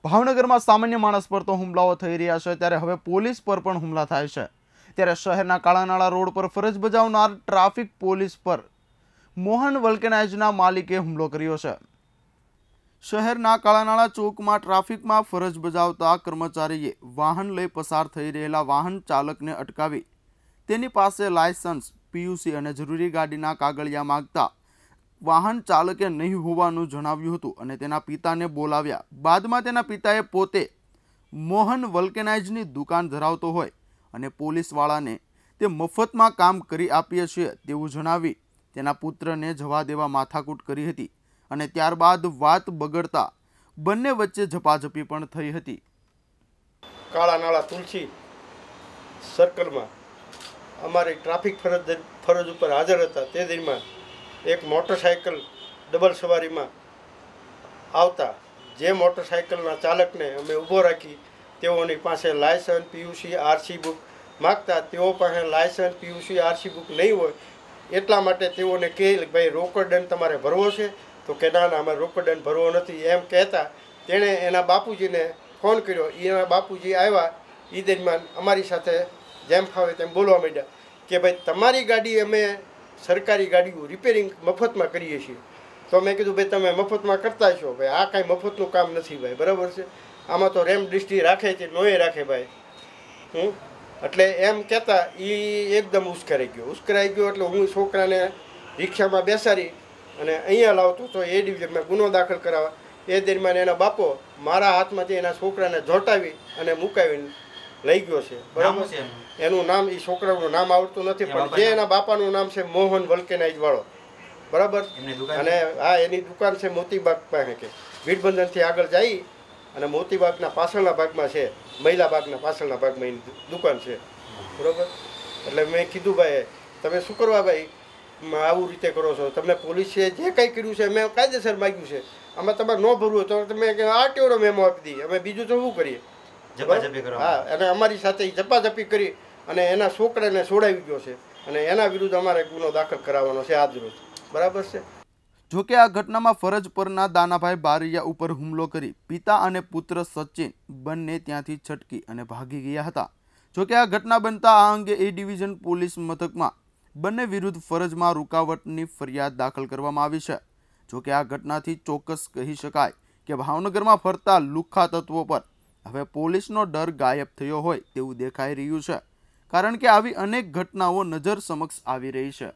ભાવનગરમાં સામાન્ય માણસ પર તો હુમલાઓ થઈ રહ્યા છે, ત્યારે હવે પોલીસ પર પણ હુમલા થાય છે। ત્યારે શહેરના કાળાનાળા રોડ પર ફરજ બજાવનાર ટ્રાફિક પોલીસ પર મોહન વલ્કેનાઇઝના માલિકે હુમલો કર્યો છે। શહેરના કાળાનાળા ચોકમાં ટ્રાફિકમાં ફરજ બજાવતા કર્મચારીએ વાહન લઈ પસાર થઈ રહેલા વાહન ચાલકને અટકાવી તેની પાસે લાયસન્સ, પીયુસી અને જરૂરી ગાડીના કાગળિયા માંગતા વાહન ચાલકે નહીં હોવાનું જણાવ્યું હતું અને તેના પિતાને બોલાવ્યા। બાદમાં તેના પિતાએ પોતે મોહન વલ્કેનાઇઝની દુકાન ધરાવતો હોય અને પોલીસવાળાને તે મફતમાં કામ કરી આપીએ છીએ તેવું જણાવી તેના પુત્રને જવા દેવા માથાકૂટ કરી હતી અને ત્યારબાદ વાત બગડતા બંને વચ્ચે ઝપાઝપી પણ થઈ હતી। કાળાનાળા તુલસી સર્કલમાં અમારી ટ્રાફિક ફરજ ઉપર હાજર હતા તે દરમિયાન એક મોટરસાઇકલ ડબલ સવારીમાં આવતા જે મોટરસાઇકલના ચાલકને અમે ઊભો રાખી તેઓની પાસે લાયસન્સ, પીયુસી, આરસી બુક માગતા તેઓ પાસે લાયસન્સ, પીયુસી, આરસી બુક નહીં હોય એટલા માટે તેઓને કહે ભાઈ રોકડ દંડ તમારે ભરવો છે, તો કે ના અમારે રોકડ દંડ ભરવો નથી એમ કહેતા તેણે એના બાપુજીને ફોન કર્યો। એના બાપુજી આવ્યા એ દરમિયાન અમારી સાથે જેમ ફાવે તેમ બોલવા માંડ્યા કે ભાઈ તમારી ગાડી અમે સરકારી ગાડીઓ રિપેરિંગ મફતમાં કરીએ છીએ। તો મેં કીધું ભાઈ તમે મફતમાં કરતા છો ભાઈ, આ કાંઈ મફતનું કામ નથી ભાઈ, બરાબર છે, આમાં તો રેમ ડિસ્ટ્રી રાખે છે નોએ રાખે ભાઈ। એટલે એમ કહેતા એ એકદમ ઉશ્કેરાઈ ગયો એટલે હું છોકરાને રિક્ષામાં બેસાડી અને અહીંયા લાવતો તો એ ડિવિઝનમાં ગુનો દાખલ કરાવવા। એ દરમિયાન એના બાપો મારા હાથમાંથી એના છોકરાને ઝોંટાવી અને મુકાવીને લઈ ગયો છે, બરાબર। એનું નામ એ છોકરાનું નામ આવડતું નથી પણ જે એના બાપાનું નામ છે મોહન વલ્કેનાઇઝ વાળો, બરાબર। અને હા એની દુકાન છે મોતીબાગ પાસે, કે વીરબંધનથી આગળ જઈ અને મોતીબાગના પાછળના ભાગમાં છે, મહિલા બાગના પાછળના ભાગમાં એની દુકાન છે, બરાબર। એટલે મેં કીધું ભાઈ તમે શું કરવા ભાઈ આવું રીતે કરો છો, તમે પોલીસે જે કંઈ કર્યું છે મેં કાયદેસર માગ્યું છે, આમાં તમારે ન ભરવું હોય તો તમે આરટીઓનો મેમો આપી દઈએ, અમે બીજું તો શું કરીએ। હા, અને અમારી સાથે ઝપાઝપી કરી અને એના છોકરાને છોડાવી ગયો છે અને એના વિરુદ્ધ અમારે ગુનો દાખલ કરાવવાનો છે આજ રોજ, બરાબર છે। જોકે આ ઘટનામાં ફરજ પરના દાનાભાઈ બારૈયા ઉપર હુમલો કરી પિતા અને પુત્ર સચિન બંને ત્યાંથી છટકી અને ભાગી ગયા હતા। જોકે આ ઘટના બનતા આ અંગે એ ડિવિઝન પોલીસ મથકમાં બંને વિરુદ્ધ ફરજમાં રૂકાવટની ફરિયાદ દાખલ કરવામાં આવી છે। જોકે આ ઘટનાથી ચોક્કસ કહી શકાય કે ભાવનગરમાં ફરતા લુખ્ખા તત્વો પર હવે પોલીસનો ડર ગાયબ થયો હોય તેવું દેખાઈ રહ્યું છે, કારણ કે આવી અનેક ઘટનાઓ નજર સમક્ષ આવી રહી છે।